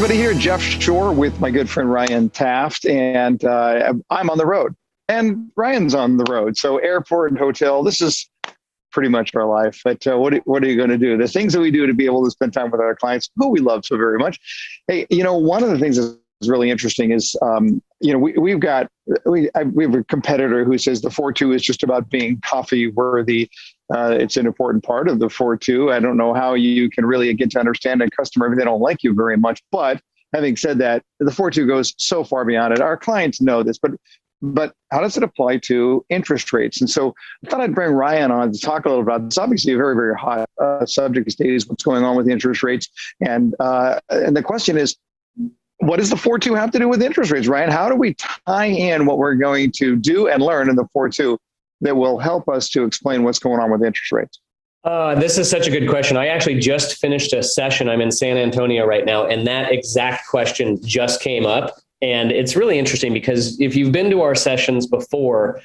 everybody here. Jeff Shore with my good friend Ryan Taft, and I'm on the road, and Ryan's on the road. So airport and hotel, this is pretty much our life. But what are you going to do? The things that we do to be able to spend time with our clients, who we love so very much. Hey, one of the things that's really interesting is, we have a competitor who says the 4-2 is just about being coffee worthy. It's an important part of the 4-2. I don't know how you can really get to understand a customer if they don't like you very much. But having said that, the 4-2 goes so far beyond it. Our clients know this, but how does it apply to interest rates? And so I thought I'd bring Ryan on to talk a little about this. Obviously, a very, very hot subject these days, what's going on with interest rates. And the question is, what does the 4-2 have to do with interest rates, Ryan? How do we tie in what we're going to do and learn in the 4-2 that will help us to explain what's going on with interest rates? This is such a good question. I actually just finished a session. I'm in San Antonio right now, and that exact question just came up. And it's really interesting because if you've been to our sessions before,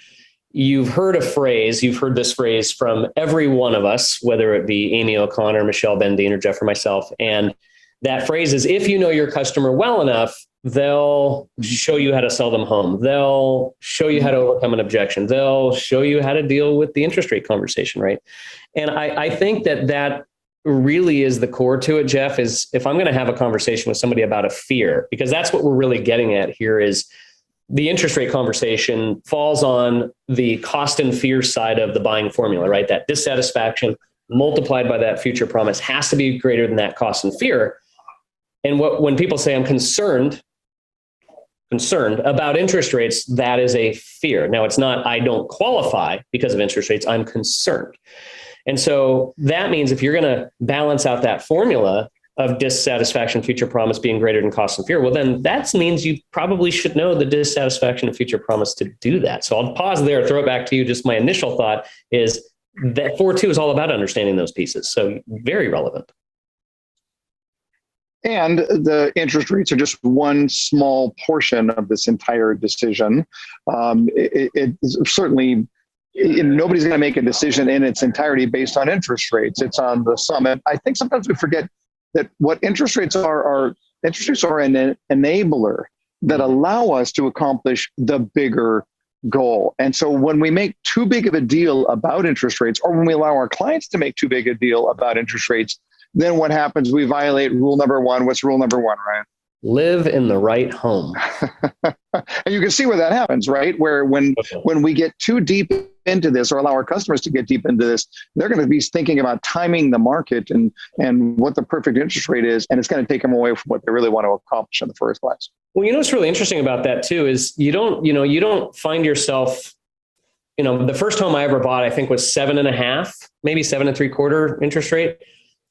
you've heard this phrase from every one of us, whether it be Amy O'Connor, Michelle Bendine, or Jeff or myself. And that phrase is, if you know your customer well enough, they'll show you how to sell them home. They'll show you how to overcome an objection. They'll show you how to deal with the interest rate conversation, right? And I think that really is the core to it, Jeff, is if I'm going to have a conversation with somebody about a fear, because that's what we're really getting at here is the interest rate conversation falls on the cost and fear side of the buying formula, right? That dissatisfaction multiplied by that future promise has to be greater than that cost and fear. And when people say I'm concerned about interest rates, that is a fear. Now, it's not, I don't qualify because of interest rates, I'm concerned. And so that means if you're going to balance out that formula of dissatisfaction, future promise being greater than cost and fear, well, then that means you probably should know the dissatisfaction and future promise to do that. So I'll pause there, throw it back to you. Just my initial thought is that 4-2 is all about understanding those pieces. So very relevant. And the interest rates are just one small portion of this entire decision. It certainly, nobody's going to make a decision in its entirety based on interest rates. It's on the sum. And I think sometimes we forget that what interest rates are an enabler that allow us to accomplish the bigger goal. And so when we make too big of a deal about interest rates, or when we allow our clients to make too big a deal about interest rates, then what happens? We violate rule number one. What's rule number one, Ryan? Live in the right home. And you can see where that happens, right? Where when we get too deep into this, or allow our customers to get deep into this, they're going to be thinking about timing the market and what the perfect interest rate is, and it's going to take them away from what they really want to accomplish in the first place. Well, what's really interesting about that too is you don't find yourself. The first home I ever bought, I think, was 7.5, maybe 7.75 interest rate.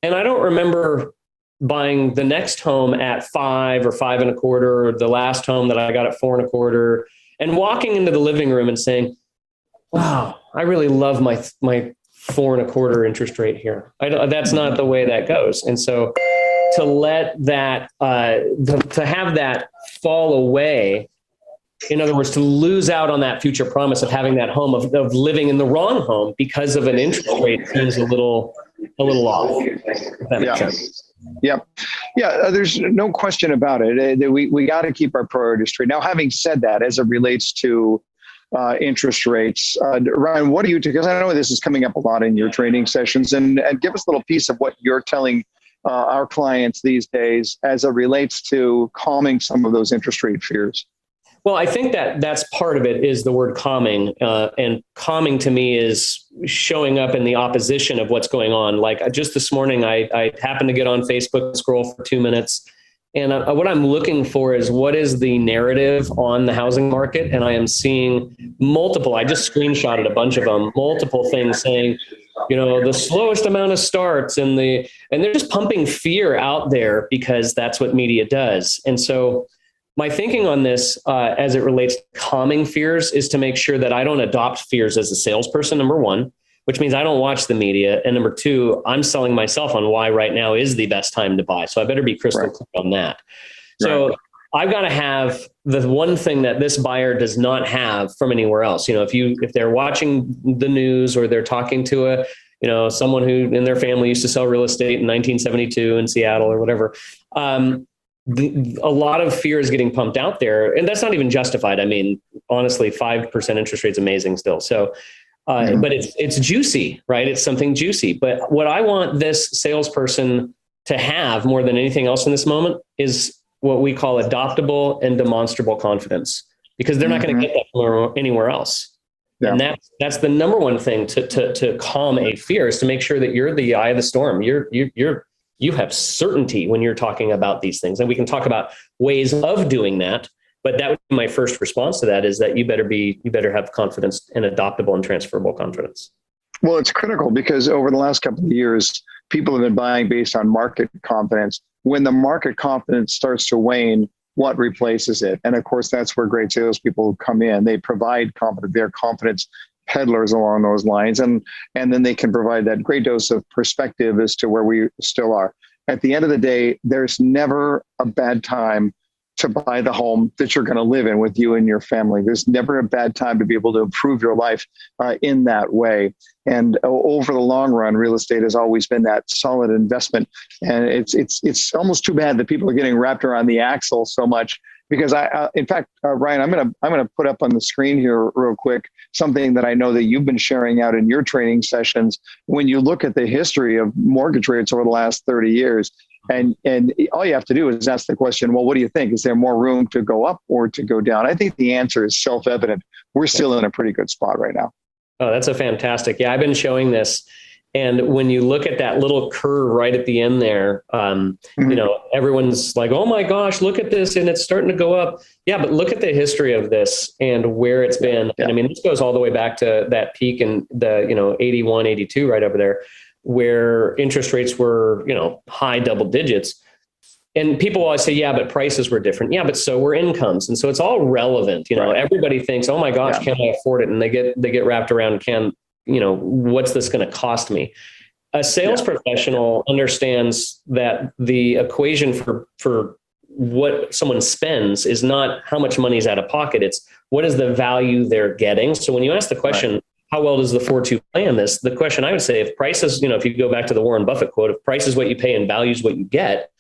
And I don't remember buying the next home at 5 or 5.25, or the last home that I got at 4.25, and walking into the living room and saying, wow, I really love my 4.25 interest rate here. That's not the way that goes. And so to let that, to have that fall away, in other words, to lose out on that future promise of having that home, of living in the wrong home because of an interest rate, seems a little off. If that makes sense. Yeah. There's no question about it. We got to keep our priorities straight. Now, having said that, as it relates to interest rates, Ryan, what do you do? Because I know this is coming up a lot in your training sessions, and give us a little piece of what you're telling our clients these days as it relates to calming some of those interest rate fears. Well, I think that's part of it is the word calming. And calming to me is showing up in the opposition of what's going on. Like just this morning, I happened to get on Facebook, scroll for 2 minutes. And what I'm looking for is what is the narrative on the housing market? And I am seeing I just screenshotted a bunch of them, multiple things saying, the slowest amount of starts and they're just pumping fear out there because that's what media does. And so my thinking on this, as it relates to calming fears, is to make sure that I don't adopt fears as a salesperson, number one, which means I don't watch the media. And number two, I'm selling myself on why right now is the best time to buy. So I better be crystal clear on that. So I've got to have the one thing that this buyer does not have from anywhere else. If they're watching the news or they're talking to someone who in their family used to sell real estate in 1972 in Seattle or whatever, a lot of fear is getting pumped out there, and that's not even justified. I mean, honestly, 5% interest rate is amazing still. So, but it's juicy, right? It's something juicy. But what I want this salesperson to have more than anything else in this moment is what we call adoptable and demonstrable confidence, because they're not going to get that from anywhere else. Yeah. And that's the number one thing to calm a fear, is to make sure that you're the eye of the storm. You have certainty when you're talking about these things, and we can talk about ways of doing that. But that would be my first response to that, is that you better have confidence and adoptable and transferable confidence. Well, it's critical, because over the last couple of years, people have been buying based on market confidence. When the market confidence starts to wane, what replaces it? And of course, that's where great salespeople come in. They provide confidence. They're confidence peddlers along those lines. And then they can provide that great dose of perspective as to where we still are. At the end of the day, there's never a bad time to buy the home that you're going to live in with you and your family. There's never a bad time to be able to improve your life in that way. And over the long run, real estate has always been that solid investment. And it's almost too bad that people are getting wrapped around the axle so much, because in fact, Ryan, I'm going to put up on the screen here real quick something that I know that you've been sharing out in your training sessions. When you look at the history of mortgage rates over the last 30 years, and all you have to do is ask the question, well, what do you think? Is there more room to go up or to go down? I think the answer is self-evident. We're still in a pretty good spot right now. Oh, that's a fantastic. Yeah, I've been showing this. And when you look at that little curve right at the end there, everyone's like, oh my gosh, look at this. And it's starting to go up. Yeah, but look at the history of this and where it's been. Yeah. And I mean, this goes all the way back to that peak in the, 81, 82, right over there, where interest rates were, high double digits. And people always say, yeah, but prices were different. Yeah, but so were incomes. And so it's all relevant. Right. Everybody thinks, oh my gosh, can I afford it? And they get wrapped around, what's this going to cost me? A sales professional understands that the equation for what someone spends is not how much money is out of pocket. It's what is the value they're getting. So when you ask the question, how well does the 4-2 play on this? The question I would say, if price is, if you go back to the Warren Buffett quote, if price is what you pay and value is what you get,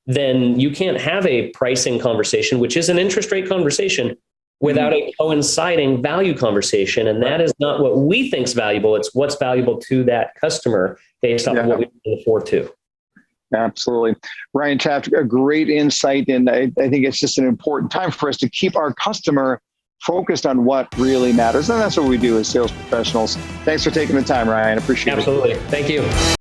then you can't have a pricing conversation, which is an interest rate conversation, without a coinciding value conversation. And that is not what we think is valuable. It's what's valuable to that customer based on what we can afford to. Absolutely. Ryan Taft, a great insight. And I think it's just an important time for us to keep our customer focused on what really matters. And that's what we do as sales professionals. Thanks for taking the time, Ryan. Appreciate it. Absolutely. Thank you.